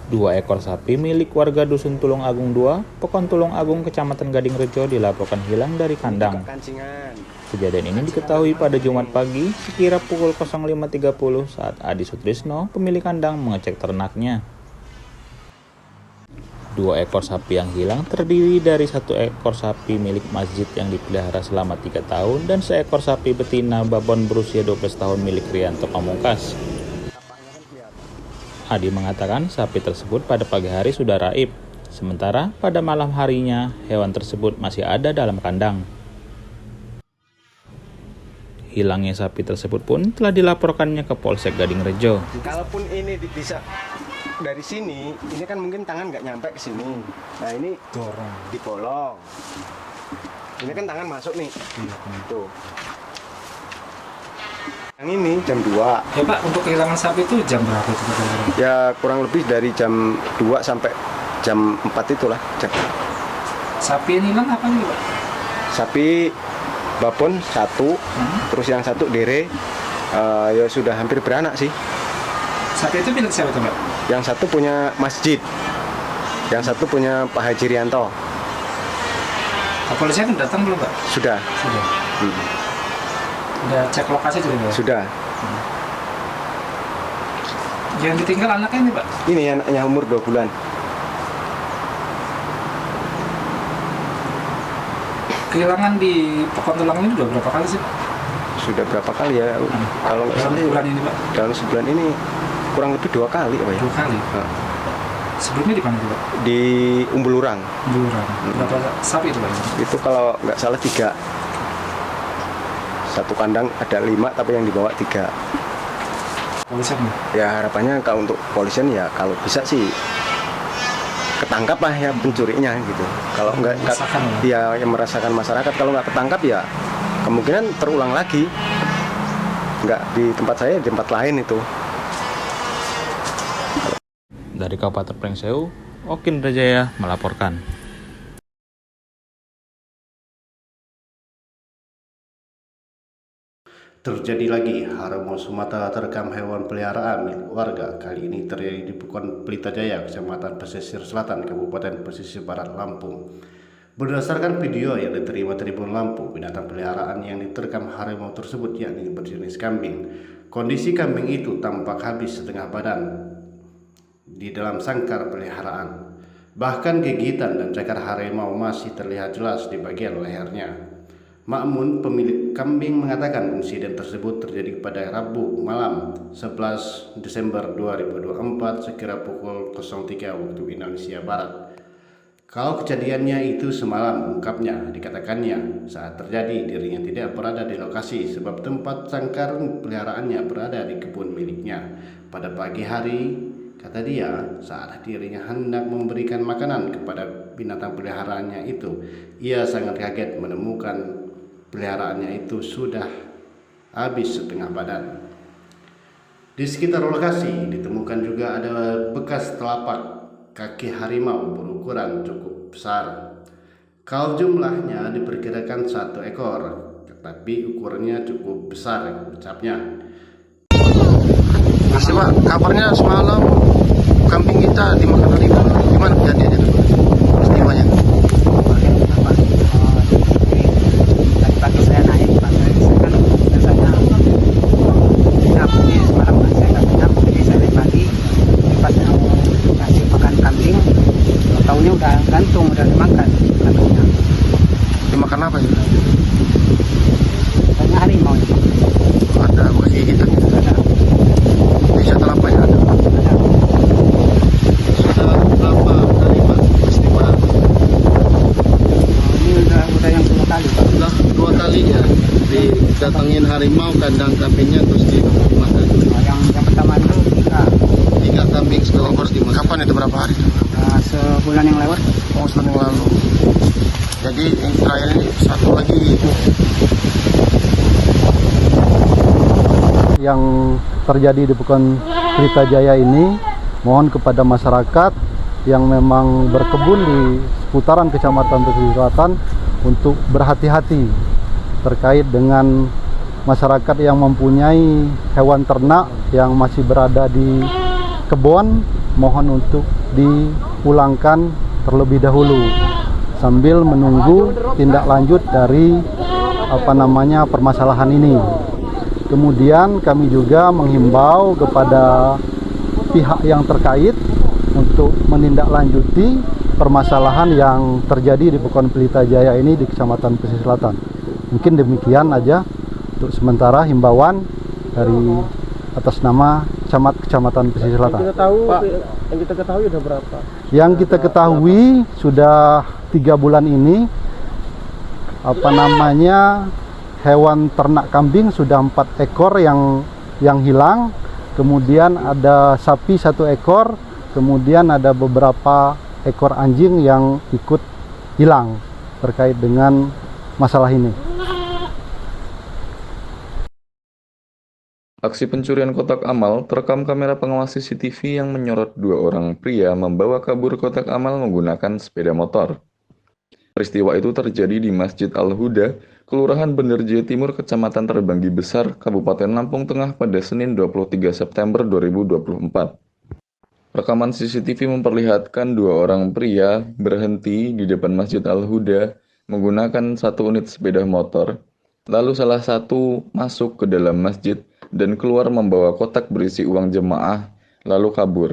Dua ekor sapi milik warga Dusun Tulung Agung 2, Pekon Tulung Agung, Kecamatan Gadingrejo dilaporkan hilang dari kandang. Kejadian ini diketahui pada Jumat pagi sekira pukul 05.30 saat Adi Sutrisno, pemilik kandang, mengecek ternaknya. Dua ekor sapi yang hilang terdiri dari satu ekor sapi milik masjid yang dipelihara selama 3 tahun dan seekor sapi betina babon berusia 12 tahun milik Rianto Pamungkas. Adi mengatakan sapi tersebut pada pagi hari sudah raib, sementara pada malam harinya hewan tersebut masih ada dalam kandang. Hilangnya sapi tersebut pun telah dilaporkannya ke Polsek Gadingrejo. Kalaupun ini bisa dari sini, ini kan mungkin tangan nggak nyampe ke sini. Nah ini dorong, dipolong. Ini kan tangan masuk nih. Tuh. Yang ini jam 2. Ya Pak, untuk kehilangan sapi itu jam berapa itu? Ya kurang lebih dari jam 2 sampai jam 4 itulah. Sapi yang hilang apa nih Pak? Sapi babon 1, terus yang 1 dere, ya sudah hampir beranak sih. Sapi itu milik siapa tuh Pak? Yang 1 punya masjid, yang 1 punya Pak Haji Rianto. Kepolisian datang belum Pak? Sudah. Sudah. Udah cek lokasi juga Pak? Sudah. Yang ditinggal anaknya ini Pak? Ini anaknya umur 2 bulan. Kehilangan di Pekon Tulang ini udah berapa kali sih Pak? Sudah berapa kali ya? Kalau nggak Dalam salah sebulan ini Pak? dalam sebulan ini kurang lebih 2 kali Pak ya. 2 kali? Sebelumnya di mana tuh Pak? Di Umbulurang. Bulan. Berapa sapi itu Pak? Itu kalau nggak salah 3. Satu kandang ada 5 tapi yang dibawa 3. Polisian Ya harapannya kalau untuk polisian ya kalau bisa sih ketangkap lah ya pencurinya gitu. Kalau nggak ya yang merasakan masyarakat, kalau nggak ketangkap ya kemungkinan terulang lagi. Nggak di tempat saya, di tempat lain itu. Dari Kabupaten Pringsewu, Okin Rajaya melaporkan. Terjadi lagi harimau Sumatera terekam hewan peliharaan milik warga. Kali ini terjadi di Pekon Pelita Jaya, Kecamatan Pesisir Selatan, Kabupaten Pesisir Barat, Lampung. Berdasarkan video yang diterima Tribun Lampung, binatang peliharaan yang diterkam harimau tersebut yakni berjenis kambing. Kondisi kambing itu tampak habis setengah badan di dalam sangkar peliharaan. Bahkan gigitan dan cakar harimau masih terlihat jelas di bagian lehernya. Ma'mun, pemilik kambing, mengatakan insiden tersebut terjadi pada Rabu malam 11 Desember 2024 sekira pukul 03 waktu Indonesia Barat. Kalau kejadiannya itu semalam, ungkapnya, dikatakannya saat terjadi dirinya tidak berada di lokasi sebab tempat sangkar peliharaannya berada di kebun miliknya. Pada pagi hari, kata dia, saat dirinya hendak memberikan makanan kepada binatang peliharaannya itu, ia sangat kaget menemukan peliharaannya itu sudah habis setengah badan. Di sekitar lokasi ditemukan juga ada bekas telapak kaki harimau berukuran cukup besar. Kalau jumlahnya diperkirakan 1 ekor, tetapi ukurannya cukup besar, ucapnya. Masih Pak, kabarnya semalam kambing kita dimakan harimau. Gimana kejadiannya itu? Peristiwanya? Pagi saya naik, Pak. Saya kan biasanya nginap di semalam, saya nggak nginap, jadi saya naik pagi. Pas mau kasih makan kambing, tahunya udah gantung, udah dimakan kambingnya. Dimakan apa ya? Banyak harimau ya, Pak. Ada bekas gigitan. Ada. Bisa telapak ya? Ada. Ada. Sudah berapa kali Pak peristiwa? Ini udah yang 2 kali, Pak. Sudah 2 kali ya didatengin harimau kandang kambingnya terus dimakan. Yang pertama itu 3 kambing sekaligus dimakan. Kapan itu, berapa hari? sebulan yang lewat. Oh, sebulan yang lalu. Jadi yang terakhir ini 1 lagi itu. Yang terjadi di Pekon Pelita Jaya ini, mohon kepada masyarakat yang memang berkebun di seputaran Kecamatan Pesisir Selatan untuk berhati-hati terkait dengan masyarakat yang mempunyai hewan ternak yang masih berada di kebun. Mohon untuk dipulangkan terlebih dahulu sambil menunggu tindak lanjut dari permasalahan ini. Kemudian kami juga menghimbau kepada pihak yang terkait untuk menindaklanjuti permasalahan yang terjadi di Pekon Pelita Jaya ini di Kecamatan Pesisir Selatan. Mungkin demikian aja untuk sementara himbauan dari atas nama Camat Kecamatan Pesisir Selatan. Yang kita ketahui udah berapa? Yang kita ketahui sudah 3 bulan ini hewan ternak kambing sudah 4 ekor yang hilang, kemudian ada sapi 1 ekor, kemudian ada beberapa ekor anjing yang ikut hilang terkait dengan masalah ini. Aksi pencurian kotak amal terekam kamera pengawas CCTV yang menyorot 2 orang pria membawa kabur kotak amal menggunakan sepeda motor. Peristiwa itu terjadi di Masjid Al-Huda, Kelurahan Bandarjaya Timur, Kecamatan Terbanggi Besar, Kabupaten Lampung Tengah pada Senin 23 September 2024. Rekaman CCTV memperlihatkan 2 orang pria berhenti di depan Masjid Al-Huda menggunakan 1 unit sepeda motor. Lalu salah satu masuk ke dalam masjid dan keluar membawa kotak berisi uang jemaah, lalu kabur.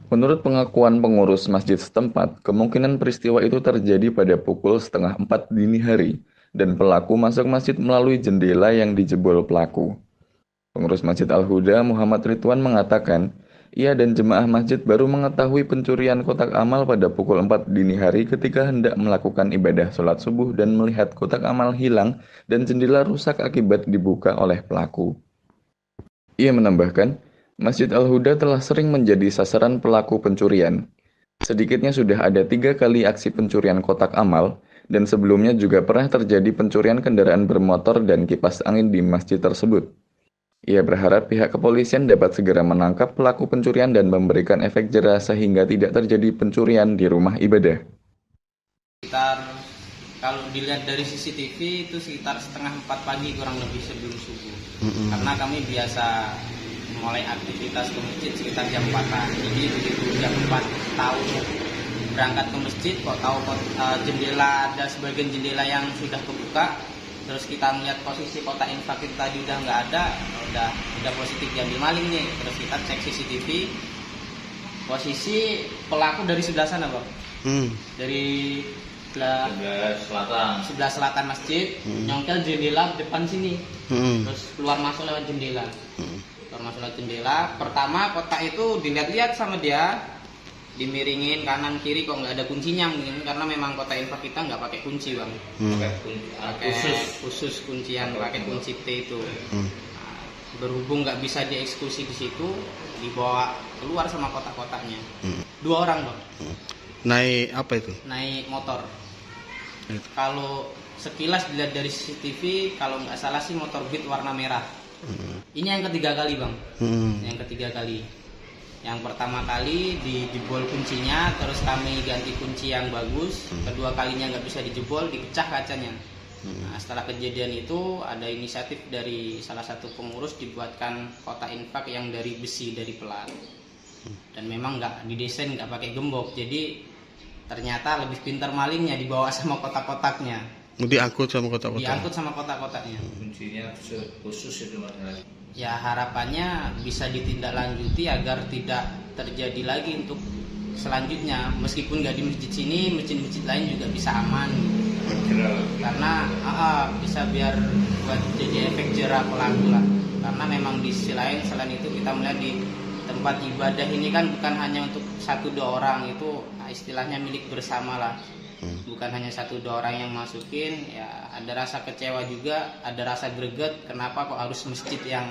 Menurut pengakuan pengurus masjid setempat, kemungkinan peristiwa itu terjadi pada pukul 3:30 dini hari, dan pelaku masuk masjid melalui jendela yang dijebol pelaku. Pengurus Masjid Al-Huda, Muhammad Ridwan, mengatakan, ia dan jemaah masjid baru mengetahui pencurian kotak amal pada pukul 4 dini hari ketika hendak melakukan ibadah sholat subuh dan melihat kotak amal hilang dan jendela rusak akibat dibuka oleh pelaku. Ia menambahkan, Masjid Al-Huda telah sering menjadi sasaran pelaku pencurian. Sedikitnya sudah ada 3 kali aksi pencurian kotak amal, dan sebelumnya juga pernah terjadi pencurian kendaraan bermotor dan kipas angin di masjid tersebut. Ia berharap pihak kepolisian dapat segera menangkap pelaku pencurian dan memberikan efek jera sehingga tidak terjadi pencurian di rumah ibadah. Kalau dilihat dari CCTV itu sekitar 3:30 pagi kurang lebih sebelum subuh. Karena kami biasa mulai aktivitas ke masjid sekitar jam 4-an. Jadi begitu jam 4 tahu berangkat ke masjid, kok tahu jendela, ada sebagian jendela yang sudah kebuka. Terus kita melihat posisi kotak infak itu tadi udah nggak ada, udah positif diambil maling nih. Terus kita cek CCTV, posisi pelaku dari sebelah sana, Bang. Dari sebelah selatan masjid, nyongkel jendela depan sini. Terus keluar masuk lewat jendela. Pertama kotak itu dilihat-lihat sama dia, dimiringin kanan kiri, kok nggak ada kuncinya mungkin karena memang kotak infak kita nggak pakai kunci, Bang. Pakai khusus kuncian, pakai kunci T itu. Berhubung nggak bisa dieksekusi di situ, dibawa keluar sama kotak-kotaknya. 2 orang, Bang. Naik apa itu? Naik motor. Kalau sekilas dilihat dari CCTV, kalau nggak salah sih motor Beat warna merah. Ini yang ketiga kali, Bang. Yang ketiga kali. Yang pertama kali dijebol kuncinya, terus kami ganti kunci yang bagus. Kedua kalinya nggak bisa dijebol, dipecah kacanya. Nah, setelah kejadian itu ada inisiatif dari salah satu pengurus dibuatkan kotak infak yang dari besi, dari pelat. Dan memang nggak didesain, nggak pakai gembok. Jadi ternyata lebih pintar malingnya, dibawa sama kotak-kotaknya. Diangkut sama kotak-kotak. Diangkut sama kotak-kotaknya. Kuncinya khusus itu, Mas. Ya harapannya bisa ditindaklanjuti agar tidak terjadi lagi untuk selanjutnya. Meskipun nggak di masjid sini, masjid-masjid lain juga bisa aman. Karena bisa biar buat jadi efek jerah pelaku lah. Karena memang di sisi lain selain itu kita melihat di tempat ibadah ini kan bukan hanya untuk 1-2 orang, itu istilahnya milik bersama lah. Bukan hanya 1-2 orang yang masukin, ya ada rasa kecewa juga, ada rasa greget kenapa kok harus masjid yang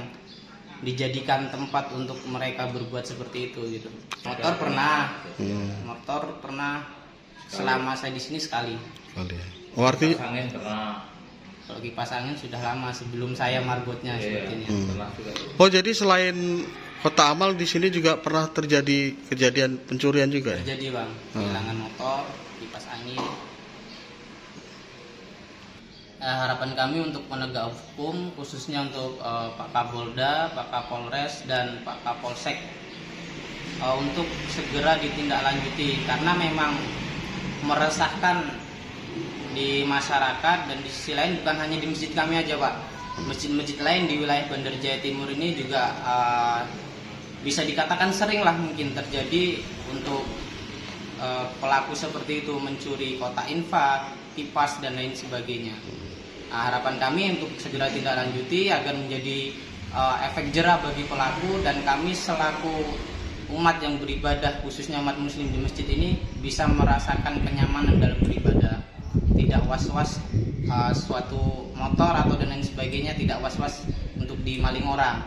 dijadikan tempat untuk mereka berbuat seperti itu gitu. Motor pernah selama saya di sini sekali. Oh, artinya Angin pernah. Kalau kipas angin sudah lama sebelum saya marbotnya sepertinya. Oh, jadi selain kotak amal di sini juga pernah terjadi kejadian pencurian juga ya? Terjadi, Bang. Kehilangan motor, kipas angin. Harapan kami untuk penegak hukum, khususnya untuk Pak Kapolda, Pak Kapolres, dan Pak Kapolsek untuk segera ditindaklanjuti karena memang meresahkan di masyarakat. Dan di sisi lain bukan hanya di masjid kami aja Pak, masjid-masjid lain di wilayah Bandar Jaya Timur ini juga bisa dikatakan sering lah mungkin terjadi untuk pelaku seperti itu mencuri kotak infak, kipas dan lain sebagainya. Harapan kami untuk segera tindaklanjuti agar menjadi efek jerah bagi pelaku, dan kami selaku umat yang beribadah, khususnya umat muslim di masjid ini, bisa merasakan kenyamanan dalam beribadah, tidak was-was suatu motor atau dan lain sebagainya, tidak was-was untuk dimaling orang.